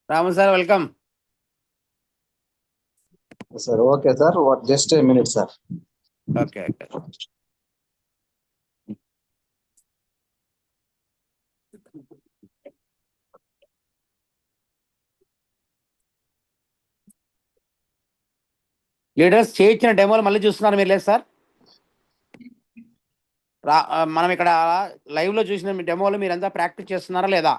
Raman sir, welcome. Sir, okay, sir. What? Just a minute, sir. Okay. Leaders చేయించిన డెమోలు మళ్ళీ చూస్తున్నారు మీరు లేదు సార్? మనం ఇక్కడ లైవ్ లో చూసిన మీ డెమోలు మీరంతా ప్రాక్టీస్ చేస్తున్నారా లేదా?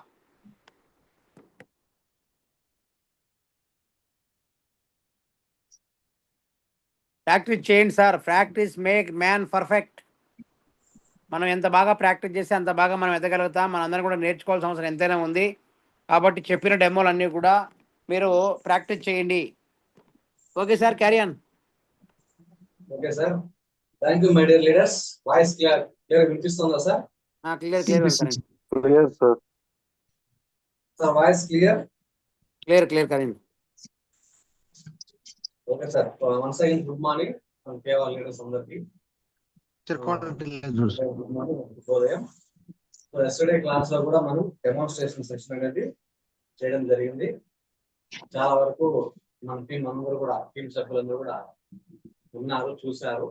ప్రాక్టీస్ చేయండి sir. Practice make man perfect. మనం ఎంత బాగా ప్రాక్టీస్ చేస్తే అంత బాగా మనం ఎదగలుగుతాం. మన అందరం కూడా నేర్చుకోవాల్సిన అవసరం ఎంతైనా ఉంది. కాబట్టి చెప్పిన డెమోలు అన్నీ కూడా మీరు ప్రాక్టీస్ చేయండి. Okay sir, carry on. Okay sir. Thank you my dear leaders. Voice clear వినిపిస్తుందా sir? Clear clear sir. Sir voice clear current. Okay sir. Once again good morning కేవల్ లీడర్స్ అందరికి. Good morning. ఉదయం. So yesterday class లో కూడా మనం demonstration session అనేది చేయడం జరిగింది. చాలా వరకు మన టీం అందరూ కూడా టీం సభ్యులందరూ కూడా ఉన్నారు, చూశారు.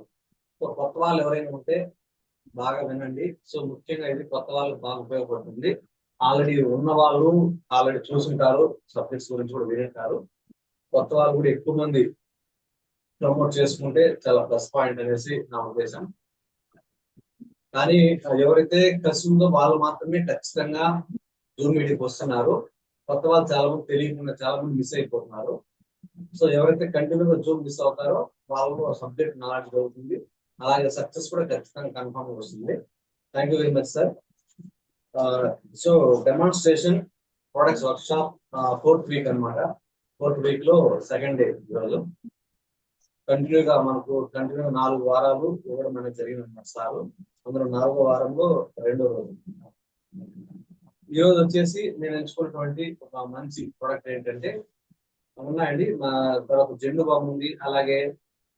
సో కొత్త వాళ్ళు ఎవరైనా ఉంటే బాగా వినండి. సో ముఖ్యంగా ఇది కొత్త వాళ్ళకి బాగా ఉపయోగపడుతుంది. ఆల్రెడీ ఉన్న వాళ్ళు ఆల్రెడీ చూసుంటారు, సబ్జెక్ట్స్ గురించి కూడా వింటారు. కొత్త వాళ్ళు కూడా ఎక్కువ మంది ప్రమోట్ చేసుకుంటే చాలా ప్లస్ పాయింట్ అనేసి నా ఉద్దేశం. కానీ ఎవరైతే కసి ఉందో వాళ్ళు మాత్రమే ఖచ్చితంగా జూమ్ మీటింగ్కి వస్తున్నారు. కొత్త వాళ్ళు చాలా మంది తెలియకుండా చాలా మంది మిస్ అయిపోతున్నారు. సో ఎవరైతే కంటిన్యూగా జూమ్ మిస్ అవుతారో వాళ్ళు సబ్జెక్ట్ నాలెడ్జ్ అవుతుంది, అలాగే సక్సెస్ కూడా ఖచ్చితంగా కన్ఫర్మ్ వస్తుంది. Thank you very much sir. So demonstration products work shop 4th week అనమాట. 4th వీక్ లో సెకండ్ డే ఈరోజు. కంటిన్యూగా 4 వారాలు ఇవ్వడం అనేది జరిగిందన్నమాట సార్. అందులో 4వ వారంలో 2వ రోజు. ఈ రోజు వచ్చేసి నేను ఎంచుకున్నటువంటి ఒక మంచి ప్రొడక్ట్ ఏంటంటే ఉన్నాయండి. మా తర్వాత జెండు బాంబు ఉంది, అలాగే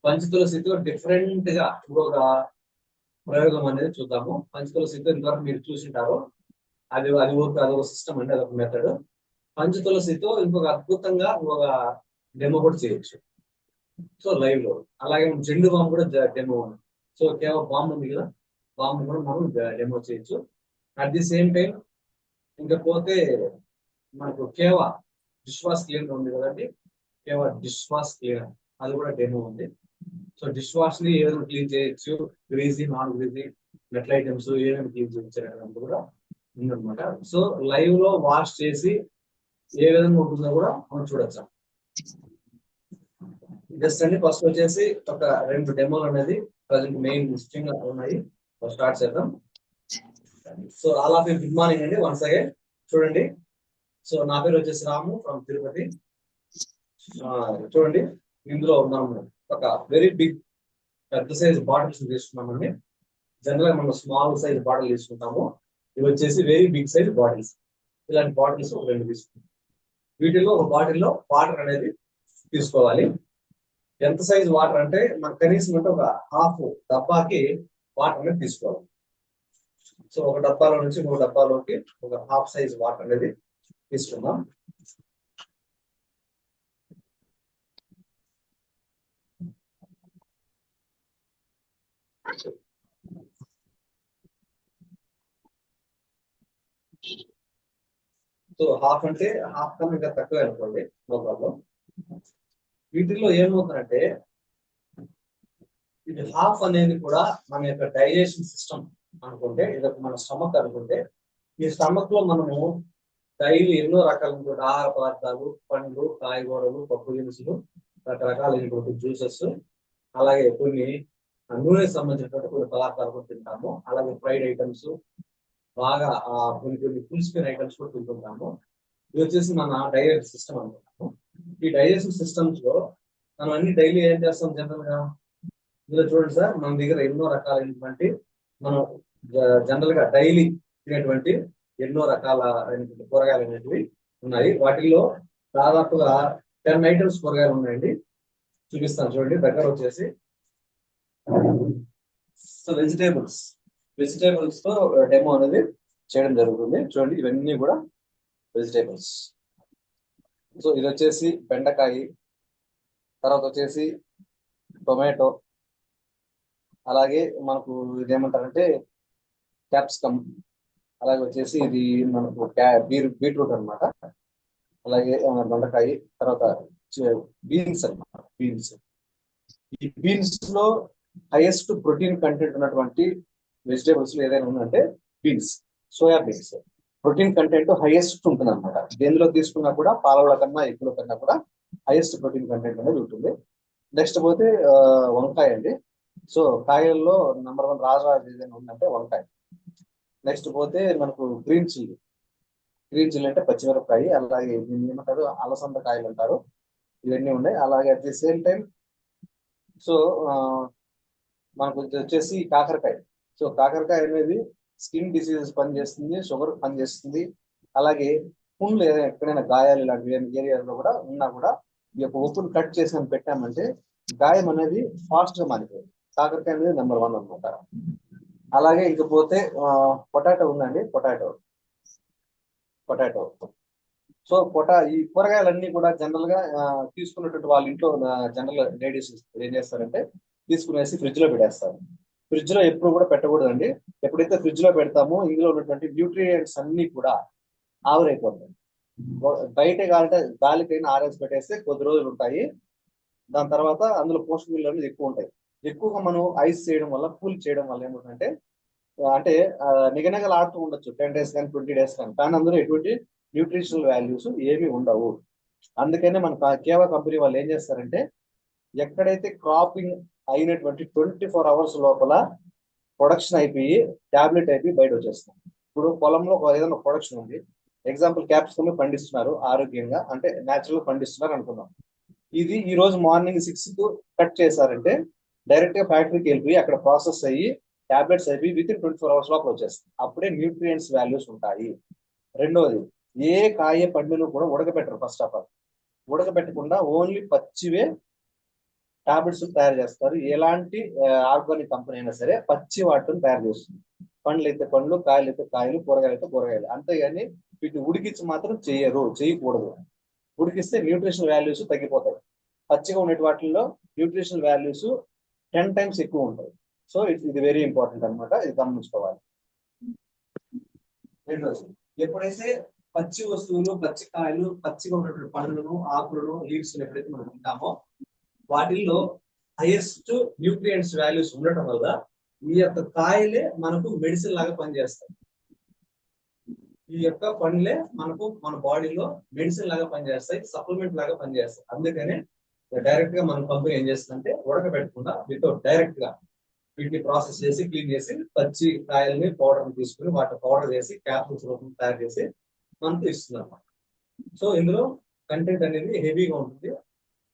పంచతులసితో డిఫరెంట్ గా ఇంకొక ప్రయోగం అనేది చూద్దాము. పంచతులసితో ఇంతవరకు మీరు చూసింటారు, అదొక సిస్టమ్ అండి, అదొక మెథడ్. పంచతులసితో ఇంకొక అద్భుతంగా ఇంకొక డెమో కూడా చేయొచ్చు. సో లైవ్ లో అలాగే జెండు బాంబు కూడా డెమో ఉంది. సో కేవలం బాంబు ఉంది కదా, బాంబు కూడా మనం డెమో చేయొచ్చు. అట్ ది సేమ్ టైం ఇంకా పోతే మనకు కేవా డిష్ వాష్ క్లీనర్ ఉంది కదండి, కేవా డిష్ వాష్ క్లీనర్, అది కూడా డెమో ఉంది. సో డిష్ వాష్ ని ఏదైనా క్లీన్ చేయొచ్చు, greasy non greasy metal items ఏదైనా క్లీన్ చేయొచ్చు కూడా ఉందన్నమాట. సో లైవ్ లో వాష్ చేసి ఏ విధంగా ఉంటుందో కూడా మనం చూడొచ్చు. జస్ట్ అండి ఫస్ట్ వచ్చేసి ఒక 2 డెమోలు అనేది ప్రజెంట్ మెయిన్ ముఖ్యంగా ఉన్నాయి. స్టార్ట్ చేద్దాం. So all of you good morning అండి వన్స్ అగైన్. చూడండి, సో నా పేరు వచ్చేసి రాము ఫ్రమ్ తిరుపతి. చూడండి, ఇందులో మనం ఒక వెరీ బిగ్ పెద్ద సైజ్ బాటిల్స్ తీసుకున్నామండి. జనరల్ గా మనం స్మాల్ సైజ్ బాటిల్ తీసుకుంటాము, ఇవి వచ్చేసి వెరీ బిగ్ సైజ్ బాటిల్స్. ఇలాంటి బాటిల్స్ ఒక 2 తీసుకుంటాం. వీటిల్లో ఒక బాటిల్లో వాటర్ అనేది తీసుకోవాలి. ఎంత సైజ్ వాటర్ అంటే మనకు కనీసం అంటే ఒక హాఫ్ డబ్బాకి వాటర్ అనేది తీసుకోవాలి. సో ఒక డబ్బాలో నుంచి ఇంకొక డబ్బాలోకి ఒక హాఫ్ సైజ్ వాటర్ అనేది తీసుకుందాం. సో హాఫ్ అంటే హాఫ్ కన్నా ఇంకా తక్కువ అనుకోండి, నో ప్రాబ్లం. వీటిల్లో ఏమవుతుందంటే ఇది హాఫ్ అనేది కూడా మన యొక్క డైజెషన్ సిస్టమ్ అనుకుంటే, ఇది మన స్టమక్ అనుకుంటే, ఈ స్టమక్ లో మనము డైలీ ఎన్నో రకాల ఆహార పదార్థాలు, పండ్లు, కాయగూరలు, పప్పు దినుసులు, రకరకాలైనటువంటి జ్యూసెస్, అలాగే కొన్ని నూనెకి సంబంధించినటువంటి కొన్ని పదార్థాలు కూడా తింటాము. అలాగే ఫ్రైడ్ ఐటమ్స్, బాగా కొన్ని పులిసిపోయిన ఐటమ్స్ కూడా తింటుంటాము. ఇది వచ్చేసి మన డైజెషన్ సిస్టమ్ అనుకుంటాము. ఈ డైజెషన్ సిస్టమ్స్ లో మనం అన్ని డైలీ ఏం చేస్తాం జనరల్ గా, ఇందులో చూడండి సార్, మన దగ్గర ఎన్నో రకాలైనటువంటి మనం జనరల్ గా డైలీ తినేటువంటి ఎన్నో రకాల కూరగాయలు అనేవి ఉన్నాయి. వాటిల్లో దాదాపుగా 10 ఐటమ్స్ కూరగాయలు ఉన్నాయండి. చూపిస్తాను చూడండి, దగ్గర వచ్చేసి సో వెజిటేబుల్స్ తో డెమో అనేది చేయడం జరుగుతుంది. చూడండి, ఇవన్నీ కూడా వెజిటేబుల్స్. సో ఇది వచ్చేసి బెండకాయ, తర్వాత వచ్చేసి టొమాటో, అలాగే మనకు ఇదేమంటారంటే క్యాప్సికమ్, అలాగే వచ్చేసి ఇది మనకు బీట్రూట్ అనమాట, అలాగే దొండకాయ, తర్వాత బీన్స్ అనమాట. బీన్స్, ఈ బీన్స్ లో హైయెస్ట్ ప్రోటీన్ కంటెంట్ ఉన్నటువంటి వెజిటేబుల్స్ ఏదైనా ఉందంటే beans, soya beans. Protein content highest ఉంటుంది అనమాట. దేనిలో తీసుకున్నా కూడా పాలల కన్నా ఎక్కువ కన్నా కూడా హైయెస్ట్ ప్రోటీన్ కంటెంట్ అనేది ఉంటుంది. నెక్స్ట్ పోతే వంకాయ అండి. సో కాయల్లో నెంబర్ 1 రాజరాజ ఏదైనా ఉందంటే వంకాయ. నెక్స్ట్ పోతే మనకు గ్రీన్ చిల్లీ. గ్రీన్ చిల్లీ అంటే పచ్చిమిరపకాయ, అలాగే దీన్ని ఏమంటారు అలసంద కాయలు అంటారు. ఇవన్నీ ఉన్నాయి. అలాగే at the same time so మనకు వచ్చేసి కాకరకాయ. సో కాకరకాయ అనేది స్కిన్ డిసీజెస్ పనిచేస్తుంది, షుగర్ పనిచేస్తుంది. అలాగే పుండ్లు ఎక్కడైనా గాయాలు ఇలాంటి ఏరియాలో కూడా ఉన్నా కూడా ఈ యొక్క ఉప్పును కట్ చేసి పెట్టామంటే గాయం అనేది ఫాస్ట్ గా మారిపోయింది. కాకరకాయ అనేది నెంబర్ 1 అనమాట. అలాగే ఇంకపోతే పొటాటో ఉందండి. పొటాటో సో ఈ కూరగాయలన్నీ కూడా జనరల్ గా తీసుకున్నటువంటి వాళ్ళ ఇంట్లో జనరల్ లేడీస్ ఏం చేస్తారంటే తీసుకునేసి ఫ్రిడ్జ్ లో పెట్టేస్తారు. ఫ్రిడ్జ్ లో ఎప్పుడు కూడా పెట్టకూడదండి. ఎప్పుడైతే ఫ్రిడ్జ్ లో పెడతామో ఇందులో ఉన్నటువంటి న్యూట్రియంట్స్ అన్ని కూడా ఆవిరైపోతాయి. బయట గాలికైనా ఆరేసి పెట్టేస్తే కొద్ది రోజులు ఉంటాయి. దాని తర్వాత అందులో పోషక విలువలు అనేది ఎక్కువ ఉంటాయి. ఎక్కువగా మనం ఐస్ చేయడం వల్ల, కూల్ చేయడం వల్ల ఏమిటంటే అంటే నిగనగలు ఆడుతూ ఉండొచ్చు 10 days కానీ 20 days కానీ అందులో ఎటువంటి న్యూట్రిషనల్ వాల్యూస్ ఏమి ఉండవు. అందుకనే మన కేవా కంపెనీ వాళ్ళు ఏం చేస్తారంటే ఎక్కడైతే క్రాపింగ్ అయినటువంటి 24 hours లోపల ప్రొడక్షన్ అయిపోయి టాబ్లెట్ అయిపోయి బయట వచ్చేస్తాం. ఇప్పుడు పొలంలో ఏదైనా ప్రొడక్షన్ ఉంది, ఎగ్జాంపుల్ క్యాప్సికమ్ పండిస్తున్నారు ఆరోగ్యంగా, అంటే న్యాచురల్ పండిస్తున్నారు అనుకుందాం. ఇది ఈ రోజు మార్నింగ్ 6 కు కట్ చేశారంటే డైరెక్ట్ గా ఫ్యాక్టరీకి వెళ్ళిపోయి అక్కడ ప్రాసెస్ అయ్యి టాబ్లెట్స్ అయిపోయి వితిన్ 24 hours లోపల వచ్చేస్తాయి. అప్పుడే న్యూట్రియంట్స్ వాల్యూస్ ఉంటాయి. రెండవది, ఏ కాయ పండును కూడా ఉడకబెట్టరు. ఫస్ట్ ఆఫ్ ఆల్ ఉడకబెట్టకుండా ఓన్లీ పచ్చివే టాబ్లెట్స్ తయారు చేస్తారు. ఎలాంటి ఆర్గానిక్ కంపెనీ అయినా సరే పచ్చి వాటిని తయారు చేస్తుంది. పండ్లు అయితే పండ్లు, కాయలు అయితే కాయలు, కూరగాయలు అయితే కూరగాయలు. అంతేగాని వీటిని ఉడికించి మాత్రం చేయకూడదు. ఉడికిస్తే న్యూట్రిషనల్ వాల్యూస్ తగ్గిపోతాయి. పచ్చిగా ఉండే వాటిల్లో న్యూట్రిషనల్ వాల్యూస్ 10 times ఎక్కువ ఉంటాయి. సో ఇది వెరీ ఇంపార్టెంట్ అనమాట. ఇది గమనించుకోవాలి. రెండోది, ఎప్పుడైతే పచ్చి వస్తువులు, పచ్చి కాయలు, పచ్చిగా ఉన్నటువంటి పండ్లను, ఆకులను, లీవ్స్ ఎప్పుడైతే మనం తింటామో వాటిల్లో హైయెస్ట్ న్యూట్రియంట్స్ వాల్యూస్ ఉండటం వల్ల ఈ యొక్క కాయలే మనకు మెడిసిన్ లాగా పనిచేస్తాయి. ఈ యొక్క పండ్లే మనకు మన బాడీలో మెడిసిన్ లాగా పనిచేస్తాయి, సప్లిమెంట్ లాగా పనిచేస్తాయి. అందుకనే డైరెక్ట్ గా మన కంపెనీ ఏం చేస్తుందంటే ఉడకబెట్టకుండా వితౌట్ డైరెక్ట్ గా వీటిని ప్రాసెస్ చేసి క్లీన్ చేసి పచ్చి కాయల్ని పౌడర్ తీసుకుని వాటి పౌడర్ చేసి క్యాప్సూల్స్ రూపంలో తయారు చేసి మనకు ఇస్తుంది అనమాట. సో ఇందులో కంటెంట్ అనేది హెవీగా ఉంటుంది.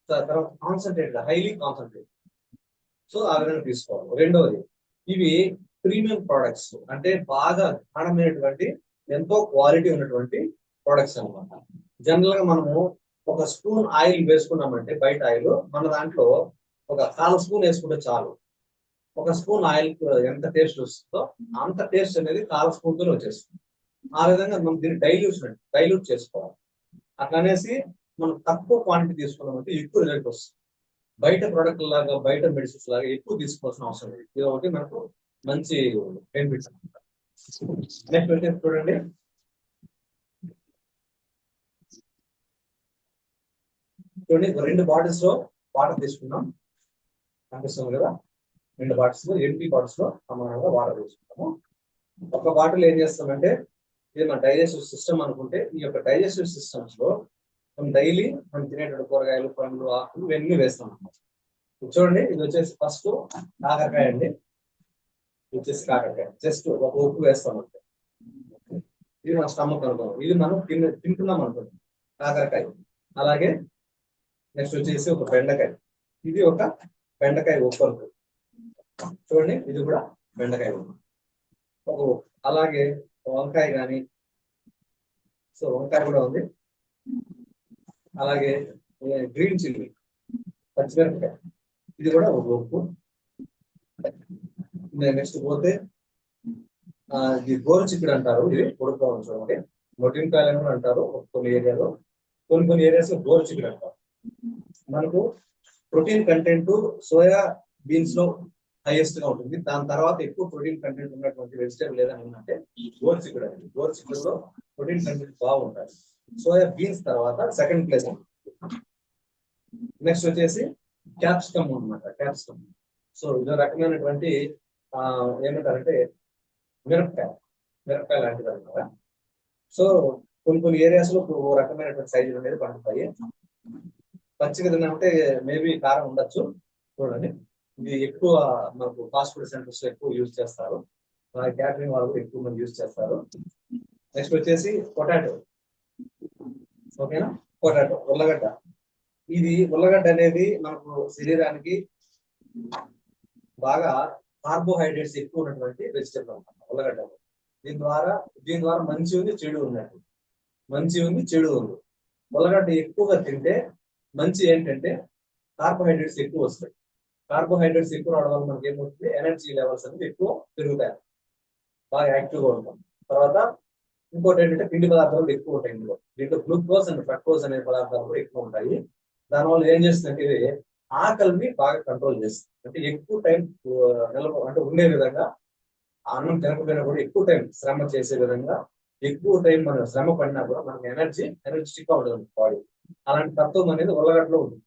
తర్వాత కాన్సన్ట్రేట్, హైలీ కాన్సన్ట్రేట్. సో ఆ విధంగా తీసుకోవాలి. రెండవది, ఇవి ప్రీమియం ప్రొడక్ట్స్, అంటే బాగా గాఢమైనటువంటి ఎంతో క్వాలిటీ ఉన్నటువంటి ప్రొడక్ట్స్ అనమాట. జనరల్ గా మనము ఒక స్పూన్ ఆయిల్ వేసుకున్నామంటే బయట ఆయిల్, మన దాంట్లో ఒక 1/4 స్పూన్ వేసుకుంటే చాలు. ఒక స్పూన్ ఆయిల్ ఎంత టేస్ట్ వస్తుందో అంత టేస్ట్ అనేది 1/4 స్పూన్ తో వచ్చేస్తుంది. ఆ విధంగా మనం దీన్ని డైల్యూట్ చేసుకోవాలి. అట్లనేసి మనం తక్కువ క్వాంటిటీ తీసుకున్నామంటే ఎక్కువ రిజల్ట్ వస్తుంది. బయట ప్రొడక్ట్ లాగా, బయట మెడిసిన్స్ లాగా ఎక్కువ తీసుకోవాల్సిన అవసరం లేదు. ఇది ఒకటి మనకు మంచి బెనిఫిట్ అనమాట. నెక్స్ట్ వచ్చేసి చూడండి, చూడండి 2 బాటిల్స్ లో వాటర్ తీసుకున్నాం, కనిపిస్తుంది కదా. 2 బాటిల్స్ లో, ఎంటీ బాటిల్స్ లో సమానంగా వాటర్ తీసుకుంటాము. ఒక బాటిల్ ఏం చేస్తామంటే ఇది మన డైజెస్టివ్ సిస్టమ్ అనుకుంటే, ఈ యొక్క డైజెస్టివ్ సిస్టమ్స్ లో మనం డైలీ మనం తినేటువంటి కూరగాయలు, పండ్లు, ఆకులు ఇవన్నీ వేస్తాం అన్నమాట. చూడండి, ఇది వచ్చేసి ఫస్ట్ కాకరకాయ అండి. ఇది వచ్చేసి కాకరకాయ, జస్ట్ ఒక ఉప్పు వేస్తాం అంతే. ఇది మన స్టమక్ అనుకోం, ఇది మనం తింటున్నాం అనుకోండి కాకరకాయ. అలాగే నెక్స్ట్ వచ్చేసి ఒక బెండకాయ, ఇది ఒక బెండకాయ ఉప్పు అనుకో. చూడండి, ఇది కూడా బెండకాయ ఉప్పు. అలాగే వంకాయ కానీ, సో వంకాయ కూడా ఉంది. అలాగే గ్రీన్ చిల్లీ, పచ్చిమిరపకాయ, ఇది కూడా ఒక ఉప్పు. నెక్స్ట్ పోతే ఇది గోరు చిక్కుడు అంటారు, ఇది పొడుగ్గా చూడండి. మొటింకాయలు కూడా అంటారు కొన్ని ఏరియాలో. కొన్ని ఏరియాస్ లో గోరుచిక్కుడు అంటారు. మనకు ప్రోటీన్ కంటెంట్ సోయా బీన్స్ లో హైయెస్ట్ గా ఉంటుంది. దాని తర్వాత ఎక్కువ ప్రోటీన్ కంటెంట్ ఉన్నటువంటి వెజిటేబుల్ ఏదైనా ఉందంటే గోరుచిక్కుడు అండి. గోరుచిక్కుడులో ప్రోటీన్ కంటెంట్ బాగుంటుంది. సోయా బీన్స్ తర్వాత సెకండ్ ప్లేస్. నెక్స్ట్ వచ్చేసి క్యాప్సికమ్ అనమాట. క్యాప్సికమ్ సో ఇది రకమైనటువంటి ఏమంటారంటే మిరపకాయ లాంటిది అనమాట. సో కొన్ని ఏరియాస్ లో ఓ రకమైనటువంటి సైజులు అనేది పండుతాయి. పచ్చిగా తిన్నామంటే మేబీ కారం ఉండొచ్చు. చూడండి, ఇది ఎక్కువ మనకు ఫాస్ట్ ఫుడ్ సెంటర్స్ లో ఎక్కువ యూజ్ చేస్తారు. క్యాటరింగ్ వాళ్ళు ఎక్కువ మంది యూజ్ చేస్తారు. నెక్స్ట్ వచ్చేసి పొటాటో. ఓకేనా, పొటాటో ఉల్లగడ్డ. ఇది ఉల్లగడ్డ అనేది మనకు శరీరానికి బాగా కార్బోహైడ్రేట్స్ ఎక్కువ ఉన్నటువంటి వెజిటేబుల్ అనమాట ఉల్లగడ్డ. దీని ద్వారా మంచి ఉంది, చెడు ఉన్నట్టు. మంచి ఉంది, చెడు ఉంది. ఉల్లగడ్డ ఎక్కువగా తింటే మంచి ఏంటంటే కార్బోహైడ్రేట్స్ ఎక్కువ వస్తాయి. కార్బోహైడ్రేట్స్ ఎక్కువ రావడం వల్ల మనకి ఏమవుతుంది, ఎనర్జీ లెవెల్స్ అనేది ఎక్కువ పెరుగుతాయి, బాగా యాక్టివ్గా ఉంటాం. తర్వాత ఇంకోటి ఏంటంటే పిండి పదార్థాలు ఎక్కువ ఉంటాయి ఇందులో. దీంట్లో గ్లూకోజ్ అండ్ ఫ్రక్టోజ్ అనే పదార్థాలు కూడా ఎక్కువ ఉంటాయి. దానివల్ల ఏం చేస్తుందంటే ఇది ఆకలిని బాగా కంట్రోల్ చేస్తుంది. అంటే ఎక్కువ టైం అంటే ఉండే విధంగా, అన్నం తినకపోయినా కూడా ఎక్కువ టైం శ్రమ చేసే విధంగా, ఎక్కువ టైం మనం శ్రమ పడినా కూడా మనకి ఎనర్జెటిక్ గా ఉంటుంది బాడీ. అలాంటి తత్వం అనేది ఉల్లగడ్డలో ఉంటుంది.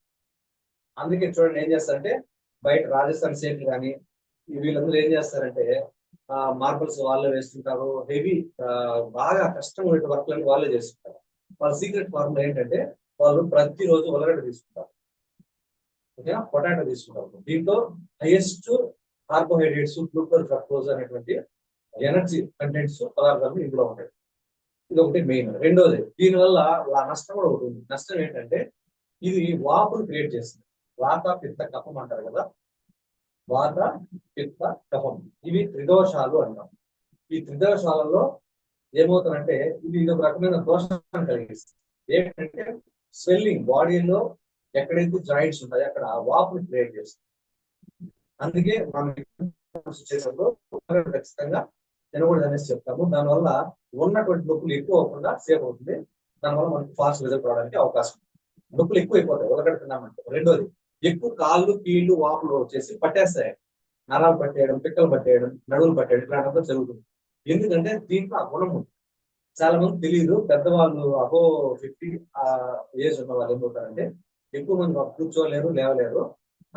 అందుకే చూడండి ఏం చేస్తారంటే బయట రాజస్థాన్ స్టేట్ కానీ వీళ్ళందరూ ఏం చేస్తారంటే మార్బల్స్ వాళ్ళే వేస్తుంటారు. హెవీ బాగా కష్టం ఉండే వర్క్లను వాళ్ళే చేస్తుంటారు. వాళ్ళ సీక్రెట్ ఫార్ములా ఏంటంటే వాళ్ళు ప్రతిరోజు ఉల్లగడ్డ తీసుకుంటారు. ఓకేనా, పొటాటో తీసుకుంటారు. దీంట్లో హైయెస్ట్ కార్బోహైడ్రేట్స్, గ్లూకోజ్, ఫ్రక్టోజ్ అనేటువంటి ఎనర్జీ కంటెంట్స్ పదార్థాలు ఇందులో ఉంటాయి. ఇది ఒకటి మెయిన్. రెండోది, దీనివల్ల నష్టం కూడా ఉంటుంది. నష్టం ఏంటంటే ఇది వాపును క్రియేట్ చేస్తుంది. వాత, పిత్త, కఫం అంటారు కదా. వాత, పిత్త, కఫం ఇవి త్రిదోషాలు అంటాం. ఈ త్రిదోషాలలో ఏమవుతుందంటే ఇది ఒక రకమైన దోషాన్ని కలిగిస్తుంది. ఏంటంటే స్వెల్లింగ్, బాడీలో ఎక్కడైతే జాయింట్స్ ఉంటాయో అక్కడ వాపుని క్రియేట్ చేస్తుంది. అందుకే మనం చేసినప్పుడు ఖచ్చితంగా తినకూడదు అనేసి చెప్తాము. దానివల్ల ఉన్నటువంటి నొప్పులు ఎక్కువ అవ్వకుండా సేవ్ అవుతుంది. దానివల్ల మనకు ఫాస్ట్ రిజల్ట్ రావడానికి అవకాశం ఉంది. నొప్పులు ఎక్కువ అయిపోతాయి ఉల్లగడ్డ తిన్నామంటే. రెండోది, ఎక్కువ కాళ్ళు, కీళ్ళు, వాపులు వచ్చేసి పట్టేస్తాయి. నరాలు పట్టేయడం, పిక్కలు పట్టేయడం, నడువులు పట్టేయడం ఇలాంటితో జరుగుతుంది. ఎందుకంటే దీంట్లో ఆ గుణం ఉంది. చాలా మంది తెలియదు. పెద్దవాళ్ళు అబో 50 ఏజ్ ఉన్న వాళ్ళు ఏమవుతారంటే ఎక్కువ మంది కూర్చోలేరు, లేవలేరు.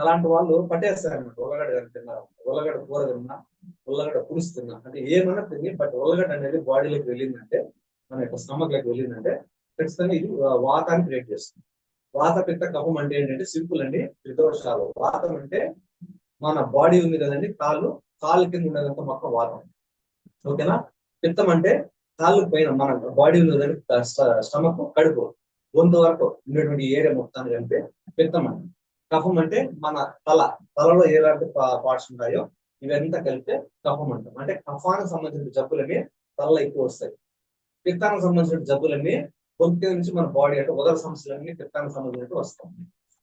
అలాంటి వాళ్ళు పట్టేస్తారు అనమాట. ఉల్లగడ్డ తిన్నారు, ఉల్లగడ్డ కూర తిన్నా, ఉల్లగడ్డ పులుసు తిన్నా, అంటే ఏమన్నా తిని బట్ ఉల్లగడ్డ అనేది బాడీలోకి వెళ్ళిందంటే, మన యొక్క స్టమక్ లోకి వెళ్ళిందంటే ఖచ్చితంగా ఇది వాతాన్ని క్రియేట్ చేస్తుంది. వాత, పిత్త, కఫం అంటే ఏంటంటే సింపుల్ అండి, త్రిదోషాలు. వాతం అంటే మన బాడీ ఉంది కదండి, కాళ్ళు కింద ఉండేదంతా మొత్తం వాతం. ఓకేనా. పిత్తం అంటే కాళ్ళు పైన మన బాడీ ఉంది కదండి, స్టమక్, కడుపు, గొంతు వరకు ఉండేటువంటి ఏరియా మొత్తాన్ని కలిపి పిత్తం అండి. కఫం అంటే మన తలలో ఎలాంటి పార్ట్స్ ఉంటాయో ఇవంతా కలిపితే కఫం అంటాం. అంటే కఫానికి సంబంధించిన జబ్బులన్నీ తలలో ఎక్కువ వస్తాయి. పిత్తానికి సంబంధించిన జబ్బులన్నీ గొంతు నుంచి మన బాడీ అంటే ఉదర సమస్యలన్నీ పిత్తానికి సంబంధించినట్టు వస్తాయి.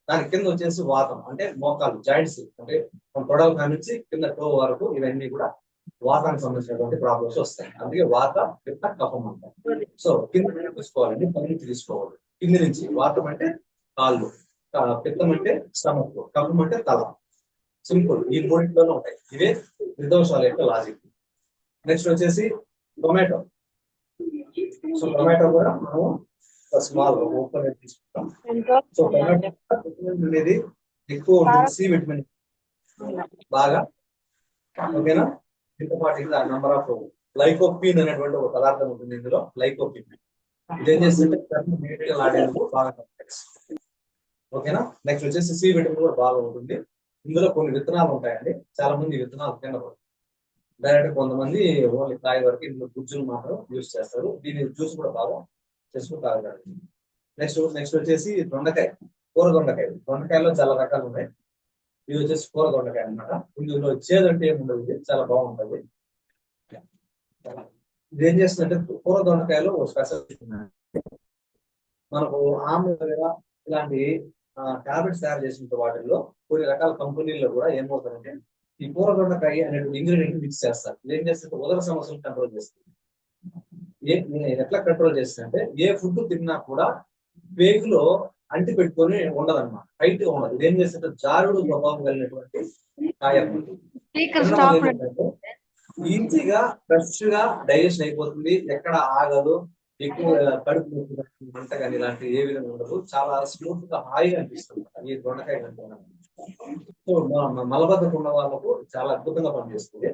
దాని కింద వచ్చేసి వాతం అంటే మోకాలు, జాయింట్స్, అంటే మన తొడల కానించి కింద టో వరకు ఇవన్నీ కూడా వాతానికి సంబంధించినటువంటి ప్రాబ్లమ్స్ వస్తాయి. అందుకే వాత, పిత్త, కఫం అంటాం. సో కింద తీసుకోవాలండి, పై నుంచి తీసుకోవాలి. కింద నుంచి వాతం అంటే కాళ్ళు, పిత్తం అంటే స్టమక్, కఫం అంటే తల. సింపుల్, ఈ మూడింటిలోనే ఉంటాయి. ఇవే త్రిదోషాల యొక్క లాజిక్. నెక్స్ట్ వచ్చేసి టొమాటో. సో టొమాటో కూడా మనం స్మాల్ ఓపెన్ తీసుకుంటాం. సో టొమాటో అనేది ఎక్కువ ఉంటుంది, సి విటమిన్ బాగా. ఓకేనా. దీంతో పాటు ఇంకా నంబర్ ఆఫ్ లైకోపిన్ అనేటువంటి ఒక పదార్థం ఉంటుంది ఇందులో. లైకోపిన్ ఇదేం చేస్తుంటే ఆడేందుకు బాగా. ఓకేనా. నెక్స్ట్ వచ్చేసి సి విటమిన్ కూడా బాగా ఉంటుంది. ఇందులో కొన్ని విత్తనాలు ఉంటాయండి. చాలా మంది విత్తనాలు తినరు. డైరెక్ట్ కొంతమంది ఓన్లీ కాయ వరకు ఇందులో గుజ్జులు మాత్రం యూజ్ చేస్తారు. దీని జ్యూస్ కూడా బాగా చేసుకుని తాగుతారు. నెక్స్ట్ వచ్చేసి దొండకాయ, కూర దొండకాయ. దొండకాయలో చాలా రకాలు ఉన్నాయి. ఇది వచ్చేసి కూర దొండకాయ అనమాట. ఇందులో చేదంటే ఏముండదు, ఇది చాలా బాగుంటుంది. ఇది ఏం చేస్తుందంటే కూర దొండకాయలో స్పెషల్ మనకు ఆమ్ల ఇలాంటి టాబ్లెట్స్ తయారు చేసిన వాటిల్లో కొన్ని రకాల కంపెనీల్లో కూడా ఏమవుతారంటే ఈ కూర దొండకాయ అనేటువంటి ఇంగ్రీడియంట్ మిక్స్ చేస్తారు. ఇది ఏం చేస్తే ఉదర సమస్యలు కంట్రోల్ చేస్తుంది. ఎట్లా కంట్రోల్ చేస్తుంది అంటే ఏ ఫుడ్ తిన్నా కూడా పేగు లో అంటి పెట్టుకొని ఉండదన్నమాట, టైట్ గా ఉండదు. ఇదేం చేస్తే జారుడు స్వభావం కలిగినటువంటి కాయ అన్నమాట. ఈజీగా ఫ్రెష్ గా డైజెషన్ అయిపోతుంది, ఎక్కడ ఆగదు, ఎక్కువ కడుపు మంట కానీ ఇలాంటి ఏ విధంగా ఉండదు, చాలా స్మూత్ గా హాయిగా అనిపిస్తుంది ఈ దొండకాయ కంటే. సో మలబద్ధకం ఉన్న వాళ్ళకు చాలా అద్భుతంగా పనిచేస్తుంది.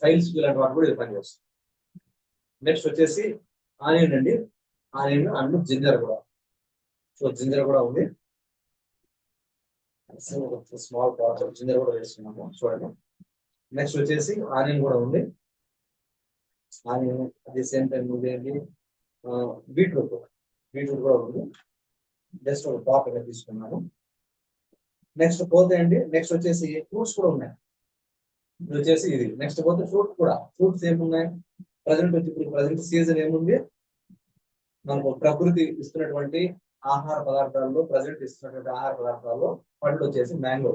ఫైల్స్ ఇలాంటి వాటి కూడా ఇది పనిచేస్తుంది. నెక్స్ట్ వచ్చేసి ఆనియన్ అండి, ఆనియన్ అండ్ జింజర్ కూడా. సో జింజర్ కూడా ఉంది, స్మాల్ పార్ట్ జింజర్ కూడా వేస్తున్నాము చూడండి. నెక్స్ట్ వచ్చేసి ఆనియన్ కూడా ఉంది, ఆనియన్ అట్ సేమ్ టైం ఏంటి బీట్రూట్, బీట్రూట్ కూడా ఉంది. జస్ట్ ఒక టాప్ అయితే తీసుకున్నాను. నెక్స్ట్ పోతే అండి, నెక్స్ట్ వచ్చేసి ఫ్రూట్స్ కూడా ఉన్నాయి. ఇది వచ్చేసి ఇది. నెక్స్ట్ పోతే ఫ్రూట్ కూడా, ఫ్రూట్స్ ఏమున్నాయి ప్రజెంట్ వచ్చి, ఇప్పుడు ప్రజెంట్ సీజన్ ఏముంది మనకు ప్రకృతి ఇస్తున్నటువంటి ఆహార పదార్థాల్లో, ప్రజెంట్ ఇస్తున్నటువంటి ఆహార పదార్థాల్లో పండ్లు వచ్చేసి మ్యాంగో.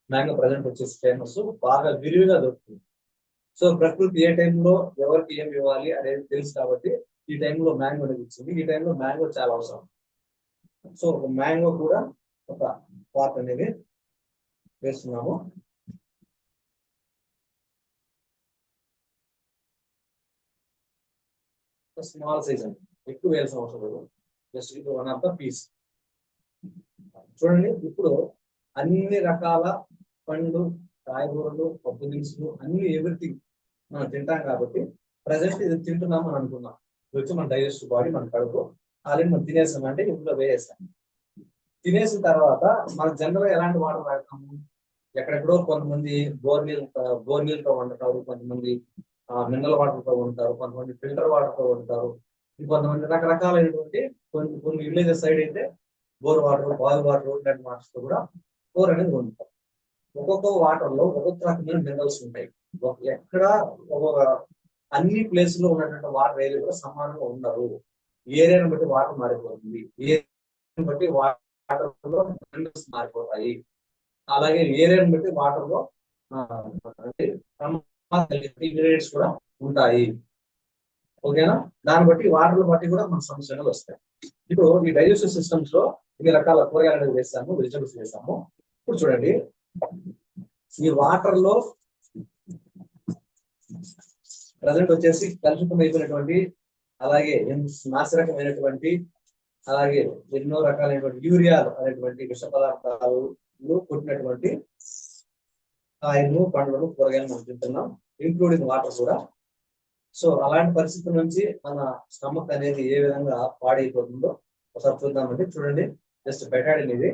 మ్యాంగో ప్రజెంట్ వచ్చేసి ఫేమస్, బాగా విరివిగా దొరుకుతుంది. సో ప్రకృతి ఏ టైంలో ఎవరికి ఏం ఇవ్వాలి అనేది తెలుసు కాబట్టి ఈ టైంలో మ్యాంగో అనేది ఇచ్చింది. ఈ టైంలో మ్యాంగో చాలా అవసరం. సో ఒక మ్యాంగో కూడా ఒక పార్ట్ అనేది వేస్తున్నాము. స్మాల్ సైజ్ అండి, ఎక్కువ వేయాల్సిన అవసరం లేదు, జస్ట్ ఇది వన్ ఆఫ్ ద పీస్. చూడండి, ఇప్పుడు అన్ని రకాల పండ్లు, కాయగూరలు, పప్పు దినుసులు అన్ని ఎవ్రీథింగ్ మనం తింటాం కాబట్టి ప్రజెంట్ ఇది తింటున్నాం అని అనుకున్నాం. ఇది వచ్చి మన డైజెస్టివ్ బాడీ, మన కడుపు ఆల్రెడీ మనం తినేసాం అంటే ఇందులో వేసేస్తాం. తినేసిన తర్వాత మనం జనరల్ గా ఎలాంటి వాటర్ తాగుతాము, ఎక్కడెక్కడో కొంతమంది బోర్ నీళ్ళతో వండుతారు, కొంతమంది మినరల్ వాటర్ తో ఉంటారు, కొంతమంది ఫిల్టర్ వాటర్ తో ఉంటారు, ఇంకొంతమంది రకరకాలైనటువంటి కొన్ని విలేజెస్ సైడ్ అయితే బోర్ వాటర్, బాల్ వాటర్ ఇలాంటి వాటర్స్ తో కూడా బోర్ అనేది వండుతారు. ఒక్కొక్క వాటర్ లో ఒక్కొక్క రకమైన మినరల్స్ ఉంటాయి. ఎక్కడ ఒక్కొక్క అన్ని ప్లేస్ లో ఉన్నటువంటి వాటర్ ఏరియా కూడా సమానంగా ఉండవు. ఏరియాను బట్టి వాటర్ మారిపోతుంది, ఏరియాను బట్టి వాటర్ లో మినరల్స్ మారిపోతాయి. అలాగే ఏరియాను బట్టి వాటర్ లో ఇంగ్రీడియంట్స్ కూడా ఉంటాయి. ఓకేనా, దాన్ని బట్టి వాటర్ బట్టి కూడా మన సమస్యలు వస్తాయి. ఇప్పుడు ఈ డైజెస్టివ్ సిస్టమ్స్ లో ఇన్ని రకాల కూరగాయలు వేసాము, వెజిటబుల్స్ వేసాము. ఇప్పుడు చూడండి, ఈ వాటర్ లో ప్రజెంట్ వచ్చేసి కలుషితమైనటువంటి, అలాగే నాశరకమైనటువంటి, అలాగే ఎన్నో రకాలైనటువంటి యూరియాలు అనేటువంటి విష పదార్థాలు పుట్టినటువంటి కాయలు, పండ్లను, కూరగాయలు మనం తింటున్నాం, ఇంక్లూడింగ్ వాటర్ కూడా. సో అలాంటి పరిస్థితుల నుంచి మన స్టమక్ అనేది ఏ విధంగా పాడైపోతుందో ఒకసారి చూద్దామండి. చూడండి, జస్ట్ బెటాడిన్ ఇది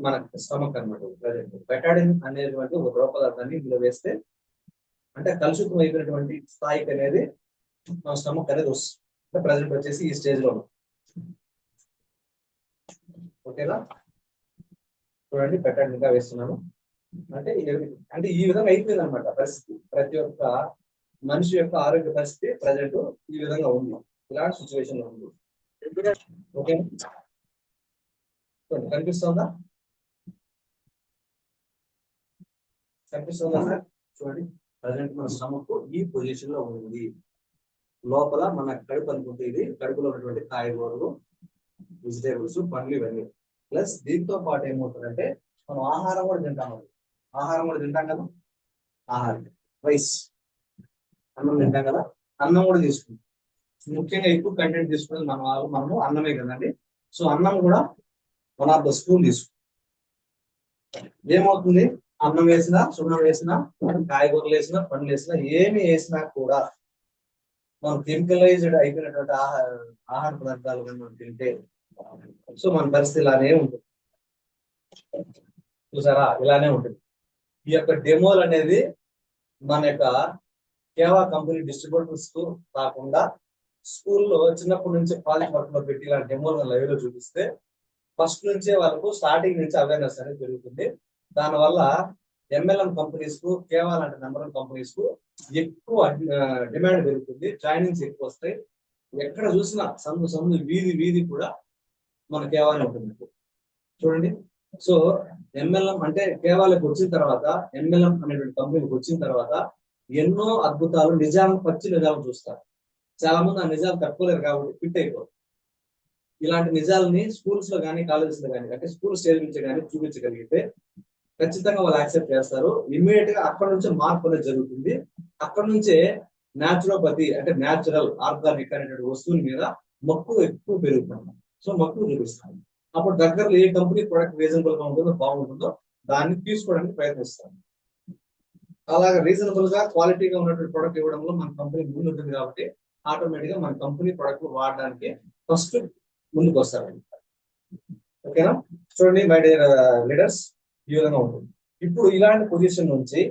మన స్టమక్ అనమాట. బెటాడిన్ అనేటువంటి ఒక ద్రవ పదార్థాన్ని ఇందులో వేస్తే అంటే కలుషితం అయిపోయినటువంటి స్థాయికి అనేది మన స్టమక్ అనేది వస్తుంది. ప్రజెంట్ వచ్చేసి ఈ స్టేజ్ లో. ఓకేనా, చూడండి బెటాడిన్ ఇంకా వేస్తున్నాను. అంటే ఈ విధంగా అయిపోయింది అనమాట పరిస్థితి. ప్రతి ఒక్క మనిషి యొక్క ఆరోగ్య పరిస్థితి ప్రజెంట్ ఈ విధంగా ఉంది, ఇలాంటి సిచ్యువేషన్ లో ఉంది. ఓకే, కనిపిస్తుందా? కనిపిస్తుందా సార్? చూడండి, ప్రజెంట్ మన స్టమక్ ఈ పొజిషన్ లో ఉంది. లోపల మన కడుపు అనుకుంటే ఇది కడుపులో ఉన్నటువంటి కాయగూరలు, వెజిటేబుల్స్, పండ్లు ఇవన్నీ. ప్లస్ దీంతో పాటు ఏమవుతుందంటే మనం ఆహారం కూడా తింటాం. ఆహారం కూడా తింటాం కదా, ఆహారం రైస్, అన్నం తింటాం కదా, అన్నం కూడా తీసుకుంటాం. ముఖ్యంగా ఎక్కువ కంటెంట్ తీసుకునేది మనము అన్నమే కదండి. సో అన్నం కూడా వన్ ఆఫ్ ద స్పూన్ తీసుకుంటాం. ఏమవుతుంది, అన్నం వేసినా, సున్నం వేసినా, కాయగూరలు వేసినా, పండ్లు వేసినా, ఏమి వేసినా కూడా మనం కెమికలైజ్డ్ అయిపోయినటువంటి ఆహార పదార్థాలు మనం తింటే సో మన పరిస్థితి ఇలానే ఉంటుంది. చూసారా, ఇలానే ఉంటుంది. ఈ యొక్క డెమోల్ అనేది మన యొక్క కేవా కంపెనీ డిస్ట్రిబ్యూటర్స్ కు కాకుండా స్కూల్లో చిన్నప్పటి నుంచి ప్రాజెక్ట్ వర్క్ లో పెట్టి ఇలాంటి డెమోలు లైవ్ లో చూపిస్తే ఫస్ట్ నుంచే వాళ్ళకు స్టార్టింగ్ నుంచి అవేర్నెస్ అనేది పెరుగుతుంది. దానివల్ల ఎంఎల్ఎం కంపెనీస్ కు, కేవా లాంటి నెంబర్ ఆఫ్ కంపెనీస్ కు ఎక్కువ డిమాండ్ పెరుగుతుంది, జాయినింగ్స్ ఎక్కువ వస్తాయి. ఎక్కడ చూసినా సందు వీధి వీధి కూడా మన కేవానే ఉంటుంది. చూడండి, సో ఎంఎల్ఎం అంటే కేవాలకు వచ్చిన తర్వాత, ఎంఎల్ఎం అనేటువంటి కంపెనీకి వచ్చిన తర్వాత ఎన్నో అద్భుతాలు, నిజాలు, పచ్చి నిజాలు చూస్తారు. చాలా మంది ఆ నిజాలు తట్టుకోలేరు కాబట్టి ఫిట్ అయిపోరు. ఇలాంటి నిజాలని స్కూల్స్ లో కానీ కాలేజెస్ లో కానీ అంటే స్కూల్ స్టేజ్ నుంచి కానీ చూపించగలిగితే ఖచ్చితంగా వాళ్ళు యాక్సెప్ట్ చేస్తారు. ఇమ్మీడియట్ గా అక్కడ నుంచి మార్పు అనేది జరుగుతుంది. అక్కడ నుంచే న్యాచురోపతి అంటే న్యాచురల్ ఆర్గానిక్ అనేటువంటి వస్తువుల మీద మక్కువ ఎక్కువ పెరుగుతుంది. సో మక్కువ చూపిస్తాం. అప్పుడు దగ్గరలో ఏ కంపెనీ ప్రొడక్ట్ రీజనబుల్ గా ఉంటుందో బాగుంటుందో దాన్ని తీసుకోవడానికి ప్రయత్నిస్తాం. అలాగే రీజనబుల్ గా క్వాలిటీగా ఉన్నటువంటి ప్రొడక్ట్ ఇవ్వడంలో మన కంపెనీ ముందు ఉంటుంది కాబట్టి ఆటోమేటిక్ గా మన కంపెనీ ప్రొడక్ట్ వాడడానికి ఫస్ట్ ముందుకు వస్తారు. ఓకేనా? చూడండి మై డియర్ లీడర్స్, ఈ విధంగా ఉంటుంది. ఇప్పుడు ఇలాంటి పొజిషన్ నుంచి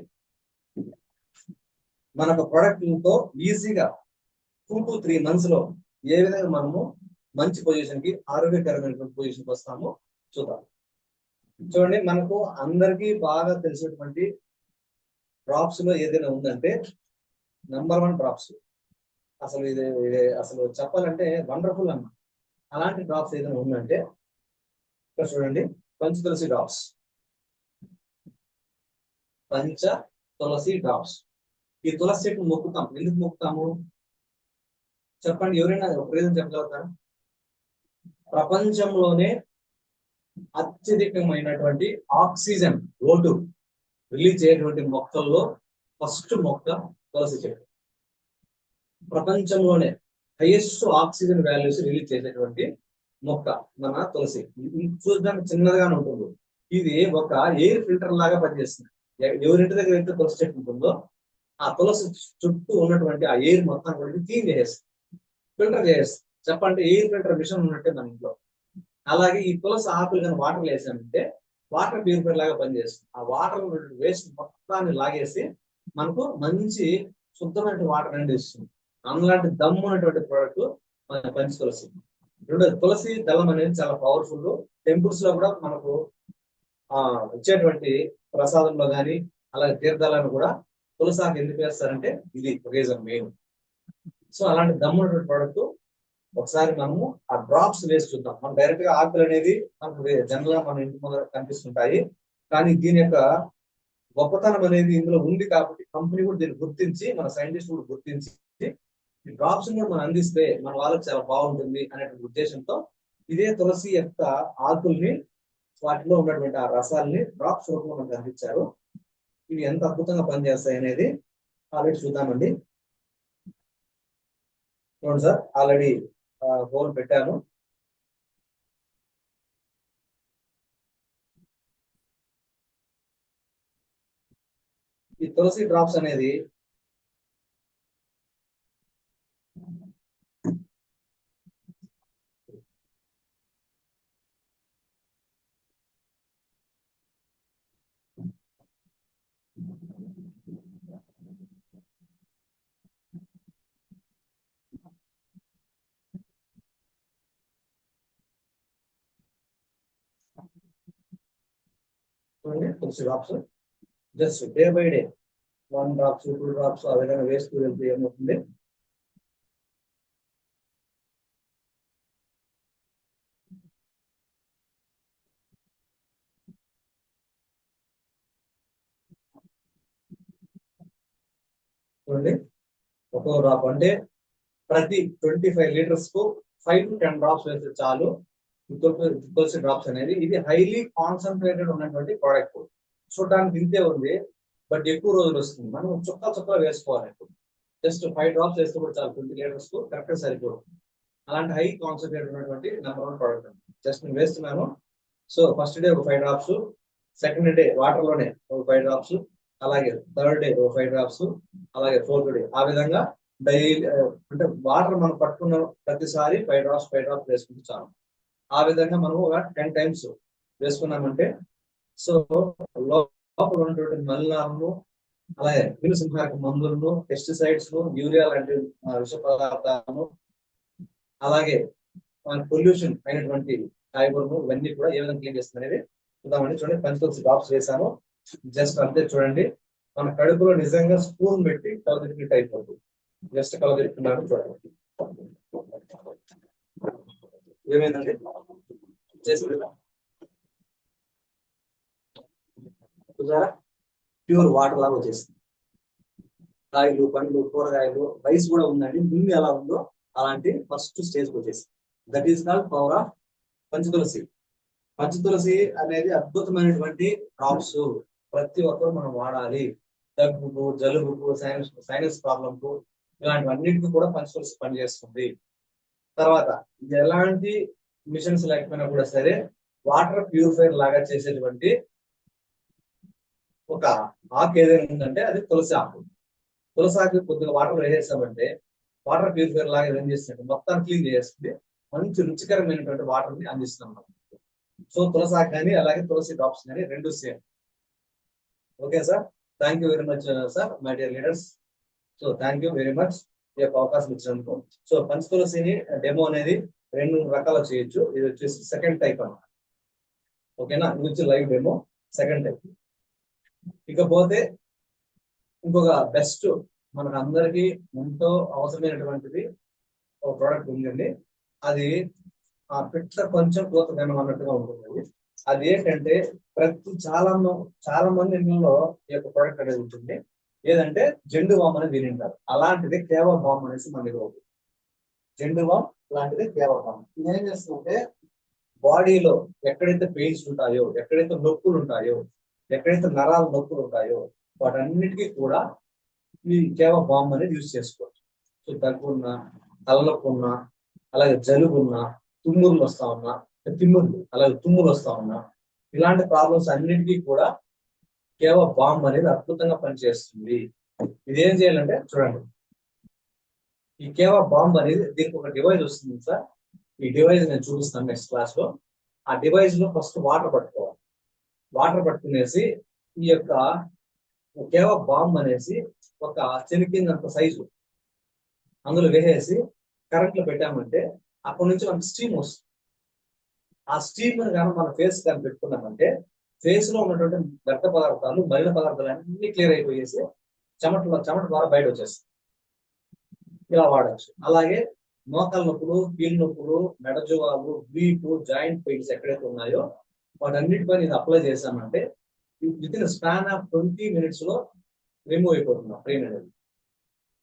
మనకు ప్రొడక్ట్తో ఈజీగా 2 to 3 months లో ఏ విధంగా మనము మంచి పొజిషన్ కి ఆరోగ్యకరమైనటువంటి పొజిషన్కి వస్తామో చూద్దాం. చూడండి, మనకు అందరికీ బాగా తెలిసినటువంటి డ్రాప్స్ లో ఏదైనా ఉందంటే నెంబర్ 1 డ్రాప్స్. అసలు ఇది అసలు చెప్పాలంటే వండర్ఫుల్ అన్న. అలాంటి డ్రాప్స్ ఏదైనా ఉందంటే ఇక్కడ చూడండి, పంచ తులసి డ్రాప్స్. పంచ తులసి డ్రాప్స్. ఈ తులసి చెట్టు మొక్కుతాం. ఎందుకు మొక్కుతాము చెప్పండి? ఎవరైనా ఒక రీజన్ చెప్పగలుగుతారా? ప్రపంచంలోనే అత్యధికమైనటువంటి ఆక్సిజన్ O2 రిలీజ్ చేయటువంటి మొక్కల్లో ఫస్ట్ మొక్క తులసి చెట్టు. ప్రపంచంలోనే హైయెస్ట్ ఆక్సిజన్ వాల్యూస్ రిలీజ్ చేసేటువంటి మొక్క మన తులసి. చూడడానికి చిన్నదిగానే ఉంటుంది. ఇది ఒక ఎయిర్ ఫిల్టర్ లాగా పనిచేస్తుంది. ఎవరింటి దగ్గర అయితే తులసి చెట్టు ఉంటుందో ఆ తులసి చుట్టూ ఉన్నటువంటి ఆ ఎయిర్ మొత్తం క్లీన్ చేసేస్తుంది, ఫిల్టర్ చేసేస్తుంది. చెప్పండి, ఎయిర్ ఫిల్టర్ మిషన్ ఉన్నట్టే మన ఇంట్లో. అలాగే ఈ తులసి ఆకులు కానీ వాటర్ వేసామంటే వాటర్ ప్యూరిఫైర్ లాగా పనిచేస్తుంది. ఆ వాటర్ వేస్ట్ మొత్తాన్ని లాగేసి మనకు మంచి శుద్ధమైన వాటర్ అనేది ఇస్తుంది. అలాంటి దమ్ము ఉన్నటువంటి ప్రోడక్ట్ మన పంచ తులసి. రెండోది, తులసి దళం అనేది చాలా పవర్ఫుల్. టెంపుల్స్ లో కూడా మనకు ఇచ్చేటువంటి ప్రసాదంలో కానీ అలాగే తీర్థాలను కూడా తులసాకు ఎందుకు వేస్తారంటే ఇది రీజన్ మెయిన్. సో అలాంటి దమ్ము ఉన్నటువంటి ప్రోడక్ట్ ఒకసారి మనము ఆ డ్రాప్స్ వేసి చూద్దాం. మనం డైరెక్ట్ గా ఆకులు అనేది మనకు జనరల్ గా మన ఇంటి ముందర కనిపిస్తుంటాయి. కానీ దీని యొక్క గొప్పతనం అనేది ఇందులో ఉంది కాబట్టి కంపెనీ కూడా దీన్ని గుర్తించి, మన సైంటిస్ట్ కూడా గుర్తించి ఈ డ్రాప్స్ కూడా మనం అందిస్తే మన వాళ్ళకి చాలా బాగుంటుంది అనేటువంటి ఉద్దేశంతో ఇదే తులసి యొక్క ఆకుల్ని, వాటిలో ఉన్నటువంటి ఆ రసాలని డ్రాప్స్ రూపంలో మనకు అందించారు. ఇవి ఎంత అద్భుతంగా పనిచేస్తాయి అనేది ఆల్రెడీ చూద్దామండి. చూడండి సార్, ఆల్రెడీ హోల్ పెట్టాను. ఈ తులసి డ్రాప్స్ అనేది తులసి drops just day by day 1 drops 2 drops ఆ విధంగా వేస్తూ వెళ్తే ఏమవుతుంది, చూడండి ఒక్కో డ్రాప్ అంటే ప్రతి 25 లీటర్స్ కు 5 to 10 డ్రాప్స్ వేస్తే చాలు. తులసి డ్రాప్స్ అనేది ఇది హైలీ కాన్సన్ట్రేటెడ్ ఉన్నటువంటి ప్రోడక్ట్. చూడడానికి ఇంతే ఉంది, బట్ ఎక్కువ రోజులు వస్తుంది. మనం చుక్క వేసుకోవాలి. జస్ట్ 5 డ్రాప్స్ వేస్తే కూడా చాలు, 20 లీటర్స్ కు కరెక్ట్ సరిపోతుంది. అలాంటి హై కాన్సన్ట్రేటెడ్ ఉన్నటువంటి నెంబర్ 1 ప్రోడక్ట్. జస్ట్ నేను వేస్తున్నాను. సో ఫస్ట్ డే ఒక 5 డ్రాప్స్, సెకండ్ డే వాటర్ లోనే ఒక 5 డ్రాప్స్, అలాగే థర్డ్ డే ఒక 5 డ్రాప్స్, అలాగే ఫోర్త్ డే. ఆ విధంగా డైలీ అంటే వాటర్ మనం పట్టుకున్న ప్రతిసారి 5 డ్రాప్స్ వేసుకుంటే చాలు. ఆ విధంగా మనం ఒక 10 times వేసుకున్నామంటే సో లోపల ఉన్నటువంటి మలినాలను, అలాగే క్రిమిసంహారక మందులను, పెస్టిసైడ్స్, యూరియా లాంటి విష పదార్థాలను, అలాగే పొల్యూషన్ అయినటువంటి ఫైబర్ను ఇవన్నీ కూడా ఏ విధంగా క్లీన్ చేస్తుంది అనేది చూద్దామండి. చూడండి, పంచ తులసి డ్రాప్స్ వేసాను. జస్ట్ అంతే. చూడండి, మన కడుపులో నిజంగా స్పూన్ పెట్టి కలదిరిగినట్టు అయిపోతుంది. జస్ట్ కలదిరుకున్నాను. చూడండి ఏమైందండి, చూసారా, ప్యూర్ వాటర్ లాగా వచ్చేస్తుంది. కాయలు, పండ్లు, కూరగాయలు, రైస్ కూడా ఉందండి. ముందు ఎలా ఉందో అలాంటి ఫస్ట్ స్టేజ్కి వచ్చేసింది. That is called power of Panchatulasi. Panchatulasi అనేది అద్భుతమైనటువంటి డ్రాప్స్, ప్రతి ఒక్కరు మనం వాడాలి. దగ్గుకు, జలుబుకు, సైనస్ ప్రాబ్లంకు, ఇలాంటివన్నిటికీ కూడా పంచతులసి పనిచేస్తుంది. తర్వాత ఇది ఎలాంటి మిషన్స్ లేకపోయినా కూడా సరే వాటర్ ప్యూరిఫైర్ లాగా చేసేటువంటి ఒక ఆకు ఏదైనా ఉందంటే అది తులసి ఆకు. తులసి ఆకు కొద్దిగా వాటర్ వేసేసామంటే వాటర్ ప్యూరిఫైర్ లాగా ఏం చేస్తుంది, మొత్తం క్లీన్ చేస్తుంది, మంచి రుచికరమైనటువంటి వాటర్ ని అందిస్తున్నాం మనం. సో తులసి ఆకు కానీ అలాగే తులసి డ్రాప్స్ కానీ రెండు same. Okay sir, thank you very much sir, my dear leaders. So thank you very much ఈ యొక్క అవకాశం ఇచ్చినందుకు. సో పంచతులసిని డెమో అనేది 2 రకాలు చేయొచ్చు. ఇది వచ్చేసి సెకండ్ టైప్ అన్నమాట. ఓకేనా, ఇది వచ్చి లైవ్ డెమో సెకండ్ టైప్. ఇకపోతే ఇంకొక బెస్ట్ మనకు అందరికి ఎంతో అవసరమైనటువంటిది ఒక ప్రోడక్ట్ ఉందండి. అది ఆ పిట్ల కొంచెం కోతకనం అన్నట్టుగా ఉంటుంది. అది ఏంటంటే చాలా మంది ఇళ్ళలో ఈ యొక్క ప్రోడక్ట్ అనేది ఉంటుంది. ఏదంటే జెండు బామ్ అనేది వినింటారు. అలాంటిది కేవ బామ్ అనేసి మన దగ్గర ఉంటుంది. జెండు బామ్ లాంటిది కేవ బామ్. ఇది ఏం చేస్తుందంటే బాడీలో ఎక్కడైతే పెయిన్స్ ఉంటాయో, ఎక్కడైతే నొప్పులు ఉంటాయో, ఎక్కడైతే నరాల నొప్పులు ఉంటాయో వాటన్నిటికీ కూడా ఈ కేవ బామ్ అనేది యూజ్ చేసుకోవచ్చు. సో దగ్గున్నా, తలనొప్పి ఉన్నా, అలాగే జలుబు ఉన్నా, తుమ్ములు వస్తా ఉన్నా, తుమ్ములు వస్తా ఉన్నా, ఇలాంటి ప్రాబ్లమ్స్ అన్నిటికీ కూడా కేవ బామ్ అనేది అద్భుతంగా పనిచేస్తుంది. ఇది ఏం చేయాలంటే చూడండి, ఈ కేవ బాంబ్ అనేది దీనికి ఒక డివైస్ వస్తుంది సార్. ఈ డివైస్ నేను చూపిస్తాను నెక్స్ట్ క్లాస్ లో. ఆ డివైస్ లో ఫస్ట్ వాటర్ పట్టుకోవాలి. వాటర్ పట్టుకునేసి ఈ యొక్క కేవ బాంబ్ అనేసి ఒక చెనికిందంత సైజు అందులో వేసేసి కరెంట్ లో పెట్టామంటే అక్కడి నుంచి మనకి స్టీమ్ వస్తుంది. ఆ స్టీమ్ కానీ మన ఫేస్ కానీ పెట్టుకున్నామంటే ఫేస్ లో ఉన్నటువంటి వ్యర్థ పదార్థాలు, మలిన పదార్థాలు అన్ని క్లియర్ అయిపోయేసి చెమట ద్వారా బయట వచ్చేస్తుంది. ఇలా వాడచ్చు. అలాగే మోకాల నొప్పులు, కీళ్ళ నొప్పులు, మెడజువాలు, వీపు, జాయింట్ పెయిన్స్ ఎక్కడైతే ఉన్నాయో వాటన్నిటిపైన ఇది అప్లై చేశామంటే with in span of 20 minutes లో రిమూవ్ అయిపోతుంది ఆ పెయిన్ అనేది.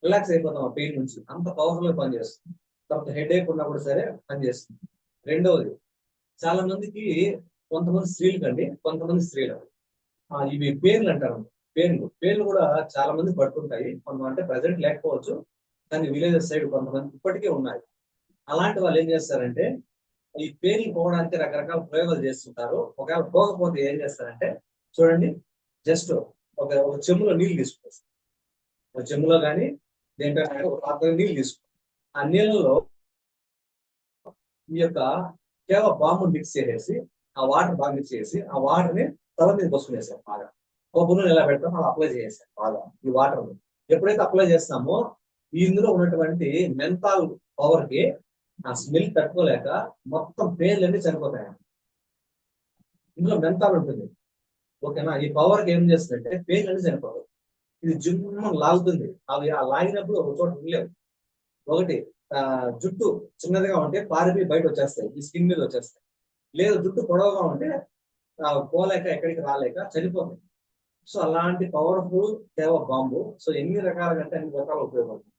రిలాక్స్ అయిపోతాం ఆ పెయిన్ నుంచి. అంత పవర్ఫుల్ గా పనిచేస్తుంది. తర్వాత హెడ్ ఏక్ ఉన్నా కూడా సరే పనిచేస్తుంది. రెండవది, చాలా మందికి కొంతమంది స్త్రీలు ఇవి పేర్లు అంటారు. పేర్లు కూడా చాలా మంది పడుతుంటాయి. కొంతమంది అంటే ప్రజెంట్ లేకపోవచ్చు, కానీ విలేజెస్ సైడ్ కొంతమంది ఇప్పటికే ఉన్నాయి. అలాంటి వాళ్ళు ఏం చేస్తారంటే ఈ పేర్లు పోవడానికి రకరకాల ప్రయోగాలు చేస్తుంటారు. ఒకవేళ పోకపోతే ఏం చేస్తారంటే చూడండి, జస్ట్ ఒక చెంబులో నీళ్ళు తీసుకుంటారు. ఒక చెంబులో కానీ దేంట్లో ఒక పాత్రలో నీళ్ళు తీసుకుంటారు. ఆ నీళ్ళలో ఈ యొక్క కేవలం బాంబు మిక్స్ చేసేసి ఆ వాటర్ బాగా మిక్స్ చేసి ఆ వాటర్ ని తల మీద పోసుకునేసారు. బాగా ఒక బుర్రను ఎలా పెడతామో అలా అప్లై చేసేసారు. బాగా ఈ వాటర్ ఎప్పుడైతే అప్లై చేస్తామో ఇందులో ఉన్నటువంటి మెంతాల్ పవర్ కి ఆ స్మెల్ తట్టుకోలేక మొత్తం పేర్లన్నీ చనిపోతాయి. ఇందులో మెంతాల్ ఉంటుంది. ఓకేనా, ఈ పవర్ కి ఏం చేస్తుందంటే పేర్లన్నీ చనిపోతాయి. ఇది జిమ్మ లాగుతుంది. అవి ఆ లాగినప్పుడు ఒక చోట ఉండలేవు. ఒకటి జుట్టు చిన్నదిగా ఉంటే పారిపోయి బయట వచ్చేస్తాయి, ఈ స్కిన్ మీద వచ్చేస్తాయి. లేదు జుట్టు పొడవుగా ఉంటే పోలేక ఎక్కడికి రాలేక చనిపోతాయి. సో అలాంటి పవర్ఫుల్ కేవ బాంబు. సో ఎన్ని రకాలుగా అంటే అన్ని రకాల ఉపయోగపడుతుంది.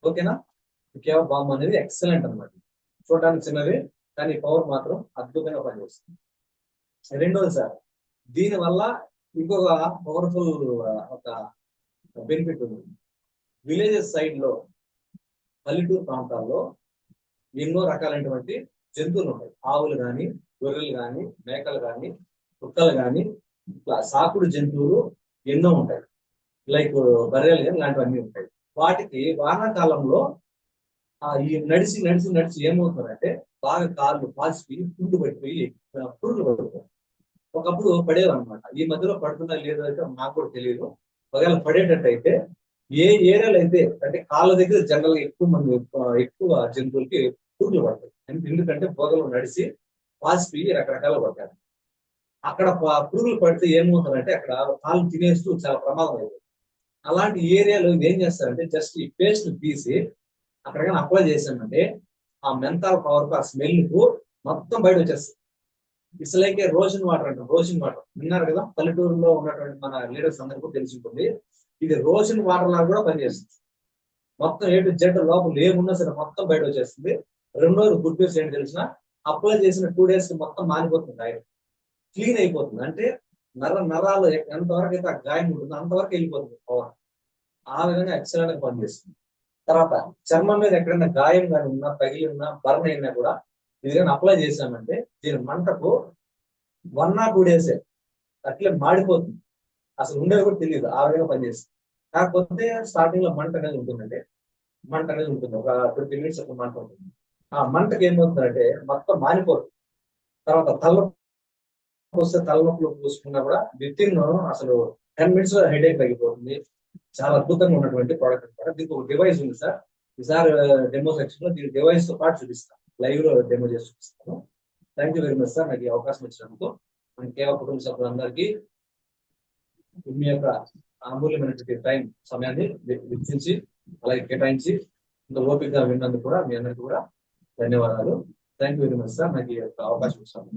ఓకేనా, కేవ బాంబు అనేది ఎక్సలెంట్ అనమాట. చూడడానికి చిన్నది కానీ పవర్ మాత్రం అద్భుతంగా పనిచేస్తుంది. రెండోది సార్, దీని వల్ల ఇంకొక పవర్ఫుల్ ఒక బెనిఫిట్ ఉంది. విలేజెస్ సైడ్ లో, పల్లెటూరు ప్రాంతాల్లో ఎన్నో రకాలైనటువంటి జంతువులు ఉంటాయి. ఆవులు కానీ, గొర్రెలు కానీ, మేకలు కానీ, కుక్కలు కానీ, ఇట్లా సాకుడు జంతువులు ఎన్నో ఉంటాయి. లైక్ బర్రెలు కానీ ఇలాంటివన్నీ ఉంటాయి. వాటికి వానాకాలంలో ఈ నడిచి నడిచి నడిచి ఏమవుతుందంటే బాగా కాళ్ళు పాసిపోయి పుండు పడిపోయి పురుగులు పడుతుంది. ఒకప్పుడు పడేవి అనమాట. ఈ మధ్యలో పడుతున్నా లేదో అయితే నాకు కూడా తెలియదు. ఒకవేళ పడేటట్టు అయితే ఏ ఏరియాలో అయితే అంటే కాళ్ళ దగ్గర జనరల్ ఎక్కువ జంతువులకి పురుగులు పడతాయి. ఎందుకంటే పొగలు నడిచి పాసిపోయి రకరకాలు పడతాయి. అక్కడ పురుగులు పడితే ఏమవుతుందంటే అక్కడ కాళ్ళు తినేస్తూ చాలా ప్రమాదం అవుతుంది. అలాంటి ఏరియాలో ఇది ఏం చేస్తారంటే జస్ట్ ఈ పేస్ట్ తీసి అక్కడ కానీ అప్లై చేసామంటే ఆ మెంతాల్ పవర్ కు, ఆ స్మెల్ కు మొత్తం బయట వచ్చేస్తుంది. It's like A Roshan water అంటారు. రోషన్ వాటర్ విన్నారు కదా, పల్లెటూరులో ఉన్నటువంటి మన లీడర్స్ అందరికీ తెలిసి ఉంటుంది. ఇది రోషన్ వాటర్ లాగా కూడా పనిచేస్తుంది. మొత్తం A to Z లోపల ఏమున్నా సరే మొత్తం బయట వచ్చేస్తుంది. రెండోది గుడ్ న్యూస్ ఏంటి తెలిసిన, అప్లై చేసిన 2 days మొత్తం మానిపోతుంది, గాయం క్లీన్ అయిపోతుంది. అంటే నరాలు ఎంతవరకు అయితే ఆ గాయం ఉంటుందో అంతవరకు వెళ్ళిపోతుంది పవర్. ఆ విధంగా ఎక్సలెంట్ గా పనిచేస్తుంది. తర్వాత చర్మం మీద ఎక్కడైనా గాయం కానీ ఉన్నా, పగిలి ఉన్నా, బర్న్ అయినా కూడా ఇది కానీ అప్లై చేసామంటే దీని మంటకు 1 or 2 days అట్లే మాడిపోతుంది, అసలు ఉండేది కూడా తెలియదు. ఆ విధంగా పనిచేస్తుంది. కాకపోతే స్టార్టింగ్ లో మంట అనేది ఉంటుందండి, మంట అనేది ఉంటుంది, ఒక 20 minutes అట్లా మంట ఉంటుంది. ఆ మంటకి ఏమవుతుందంటే మొత్తం మానిపోతుంది. తర్వాత తలనొప్పి వస్తే తలనొప్పులు పూసుకున్నా కూడా వితిన్ అసలు 10 minutes లో హెడేక్ తగ్గిపోతుంది. చాలా అద్భుతంగా ఉన్నటువంటి ప్రోడక్ట్ అనమాట. దీనికి ఒక డివైస్ ఉంది సార్, ఈసారి డెమో సెక్షన్ లో దీని డివైస్ తో పాటు చూపిస్తాను, లైవ్ లో డెమో చేసి చూపిస్తాను. Thank you very much sir, నాకు ఈ అవకాశం ఇచ్చినందుకు. మన కేవలం కుటుంబ సభ్యులందరికీ మీ యొక్క అమూల్యమైనటువంటి సమయాన్ని వెచ్చించి అలాగే కేటాయించి ఇంత ఓపికగా విన్నందుకు కూడా మీ అందరికీ కూడా ధన్యవాదాలు. Thank you very much sir, నాకు ఈ యొక్క అవకాశం ఇచ్చాను.